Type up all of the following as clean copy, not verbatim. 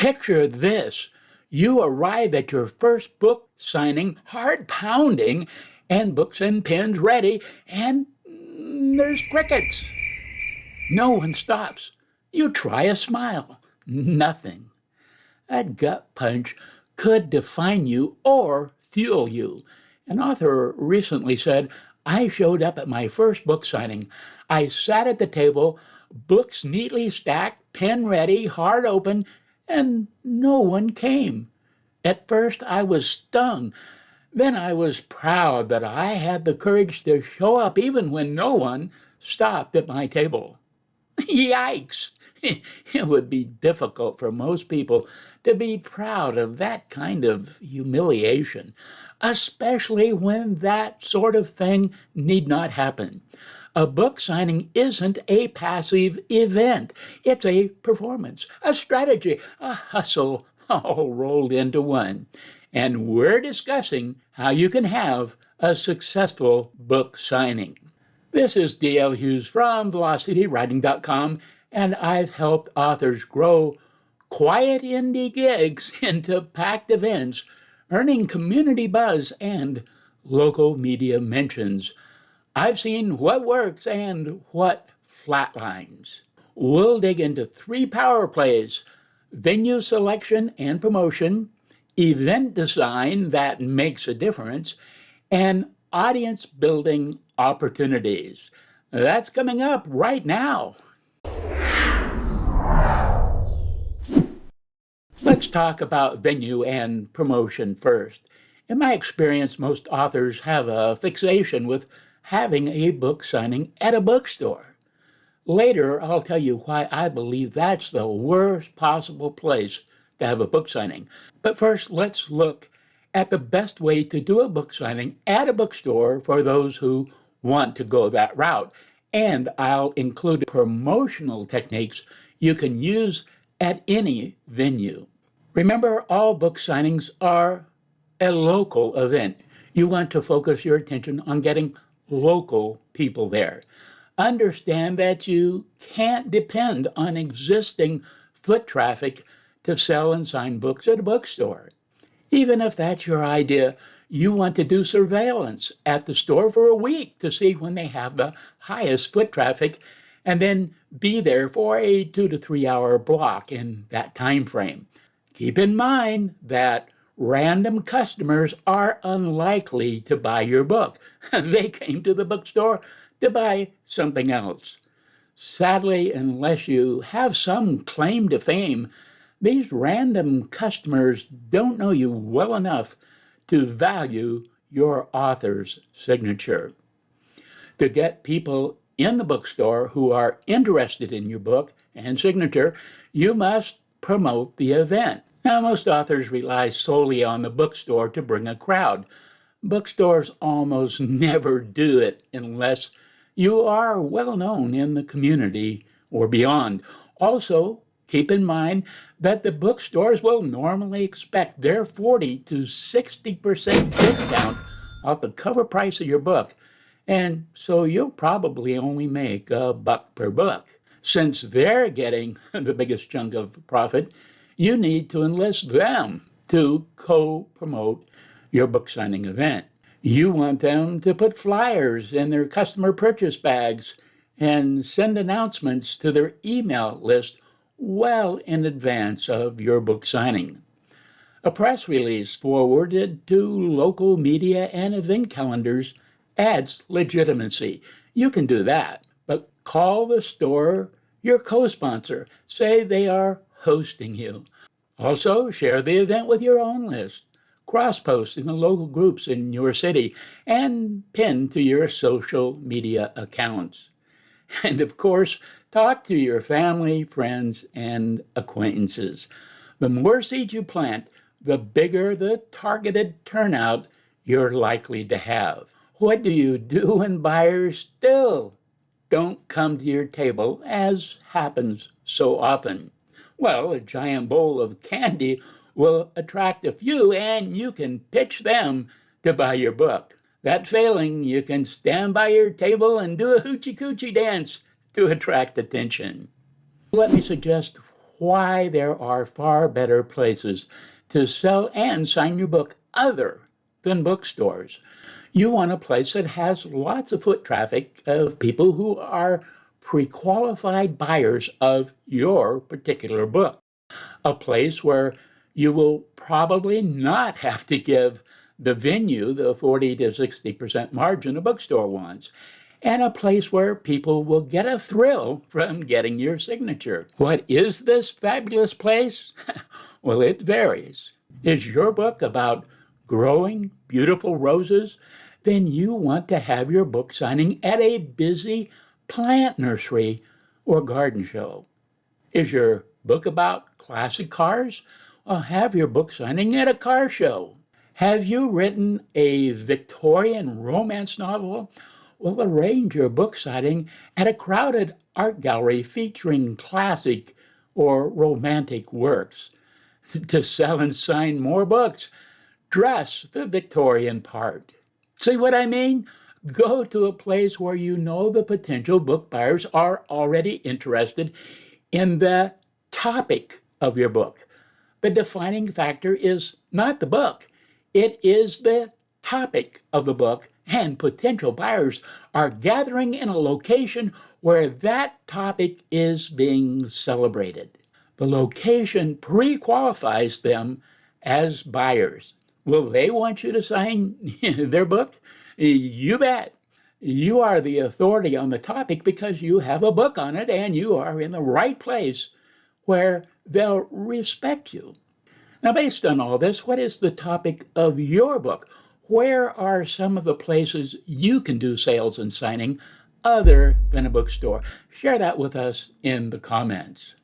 Picture this. You arrive at your first book signing, heart pounding, and books and pens ready, and there's crickets. No one stops. You try a smile. Nothing. That gut punch could define you or fuel you. An author recently said, I showed up at my first book signing. I sat at the table, books neatly stacked, pen ready, heart open, and no one came. At first, I was stung. Then I was proud that I had the courage to show up even when no one stopped at my table. Yikes! It would be difficult for most people to be proud of that kind of humiliation, especially when that sort of thing need not happen. A book signing isn't a passive event. It's a performance, a strategy, a hustle, all rolled into one. And we're discussing how you can have a successful book signing. This is D.L. Hughes from VelocityWriting.com, and I've helped authors grow quiet indie gigs into packed events, earning community buzz and local media mentions. I've seen what works and what flatlines. We'll dig into 3 power plays: venue selection and promotion, event design that makes a difference, and audience building opportunities. That's coming up right now. Let's talk about venue and promotion first. In my experience, most authors have a fixation with having a book signing at a bookstore. Later, I'll tell you why I believe that's the worst possible place to have a book signing. But first, let's look at the best way to do a book signing at a bookstore for those who want to go that route. And I'll include promotional techniques you can use at any venue. Remember, all book signings are a local event. You want to focus your attention on getting local people there. Understand that you can't depend on existing foot traffic to sell and sign books at a bookstore. Even if that's your idea, you want to do surveillance at the store for a week to see when they have the highest foot traffic, and then be there for a 2 to 3 hour block in that time frame. Keep in mind that random customers are unlikely to buy your book. They came to the bookstore to buy something else. Sadly, unless you have some claim to fame, these random customers don't know you well enough to value your author's signature. To get people in the bookstore who are interested in your book and signature, you must promote the event. Now, most authors rely solely on the bookstore to bring a crowd. Bookstores almost never do it unless you are well known in the community or beyond. Also, keep in mind that the bookstores will normally expect their 40 to 60% discount off the cover price of your book, and so you'll probably only make $1 per book. Since they're getting the biggest chunk of profit, you need to enlist them to co-promote your book signing event. You want them to put flyers in their customer purchase bags and send announcements to their email list well in advance of your book signing. A press release forwarded to local media and event calendars adds legitimacy. You can do that, but call the store your co-sponsor. Say they are hosting you. Also, share the event with your own list. Cross-post in the local groups in your city and pin to your social media accounts. And of course, talk to your family, friends, and acquaintances. The more seeds you plant, the bigger the targeted turnout you're likely to have. What do you do when buyers still don't come to your table, as happens so often? Well, a giant bowl of candy will attract a few, and you can pitch them to buy your book. That failing, you can stand by your table and do a hoochie coochie dance to attract attention. Let me suggest why there are far better places to sell and sign your book other than bookstores. You want a place that has lots of foot traffic of people who are pre-qualified buyers of your particular book. A place where you will probably not have to give the venue the 40 to 60% margin a bookstore wants, and a place where people will get a thrill from getting your signature. What is this fabulous place? Well, it varies. Is your book about growing beautiful roses? Then you want to have your book signing at a busy plant nursery or garden show. Is your book about classic cars? Well, have your book signing at a car show. Have you written a Victorian romance novel? Well, arrange your book signing at a crowded art gallery featuring classic or romantic works. To sell and sign more books, dress the Victorian part. See what I mean? Go to a place where you know the potential book buyers are already interested in the topic of your book. The defining factor is not the book, it is the topic of the book, and potential buyers are gathering in a location where that topic is being celebrated. The location pre-qualifies them as buyers. Will they want you to sign their book? You bet. You are the authority on the topic because you have a book on it and you are in the right place where they'll respect you. Now, based on all this, what is the topic of your book? Where are some of the places you can do sales and signing other than a bookstore? Share that with us in the comments.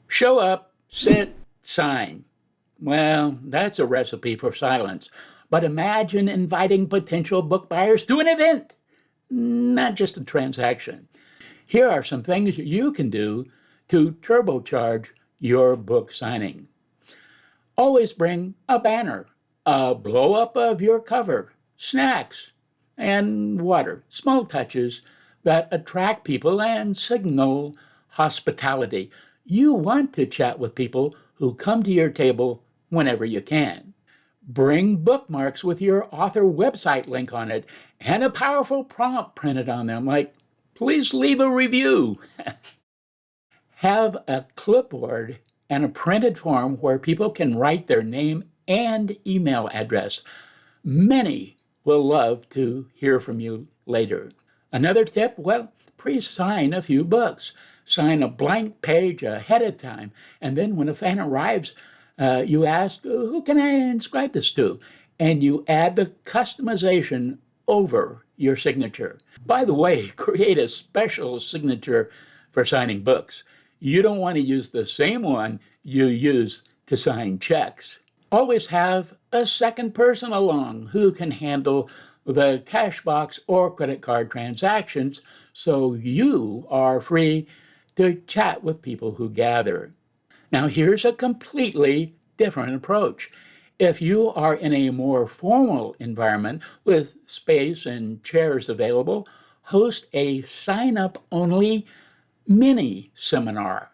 Show up, sit, sign. Well, that's a recipe for silence. But imagine inviting potential book buyers to an event, not just a transaction. Here are some things you can do to turbocharge your book signing. Always bring a banner, a blow-up of your cover, snacks, and water. Small touches that attract people and signal hospitality. You want to chat with people who come to your table whenever you can. Bring bookmarks with your author website link on it and a powerful prompt printed on them, like, please leave a review. Have a clipboard and a printed form where people can write their name and email address. Many will love to hear from you later. Another tip, well, pre-sign a few books. Sign a blank page ahead of time, and then when a fan arrives, you ask, who can I inscribe this to? And you add the customization over your signature. By the way, create a special signature for signing books. You don't want to use the same one you use to sign checks. Always have a second person along who can handle the cash box or credit card transactions so you are free to chat with people who gather. Now, here's a completely different approach. If you are in a more formal environment with space and chairs available, host a sign-up-only mini seminar.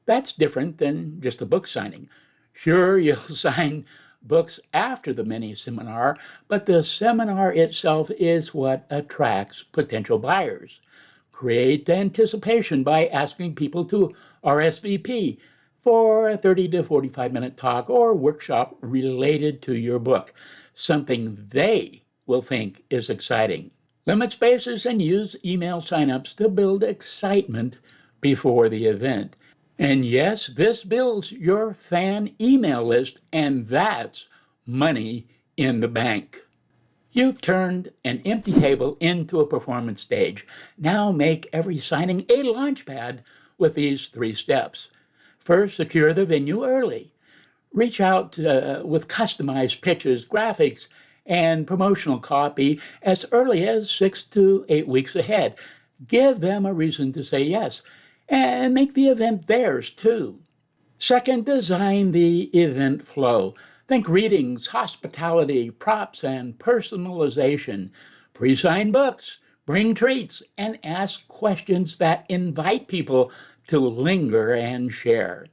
That's different than just a book signing. Sure, you'll sign books after the mini seminar, but the seminar itself is what attracts potential buyers. Create anticipation by asking people to RSVP for a 30 to 45-minute talk or workshop related to your book, something they will think is exciting. Limit spaces and use email signups to build excitement before the event. And yes, this builds your fan email list, and that's money in the bank. You've turned an empty table into a performance stage. Now make every signing a launchpad with these 3 steps. First, secure the venue early. Reach out with customized pitches, graphics, and promotional copy as early as 6 to 8 weeks ahead. Give them a reason to say yes, and make the event theirs too. Second, design the event flow. Think readings, hospitality, props, and personalization. Pre-sign books, bring treats, and ask questions that invite people to linger and share.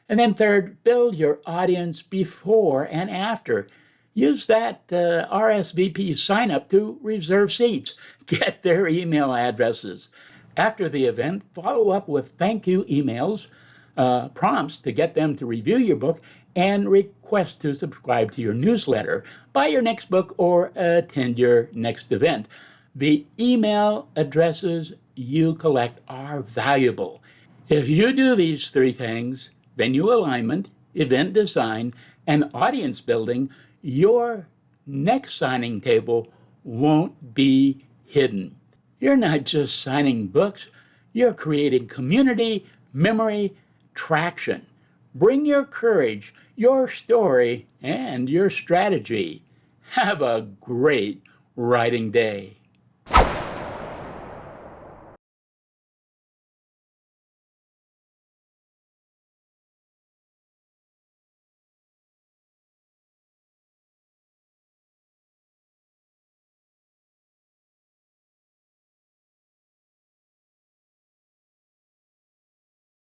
And then third, build your audience before and after. Use that RSVP sign up to reserve seats. Get their email addresses. After the event, follow up with thank you emails, prompts to get them to review your book, and request to subscribe to your newsletter, buy your next book, or attend your next event. The email addresses you collect are valuable. If you do these three things, venue alignment, event design, and audience building, your next signing table won't be hidden. You're not just signing books, you're creating community, memory, traction. Bring your courage, your story, and your strategy. Have a great writing day.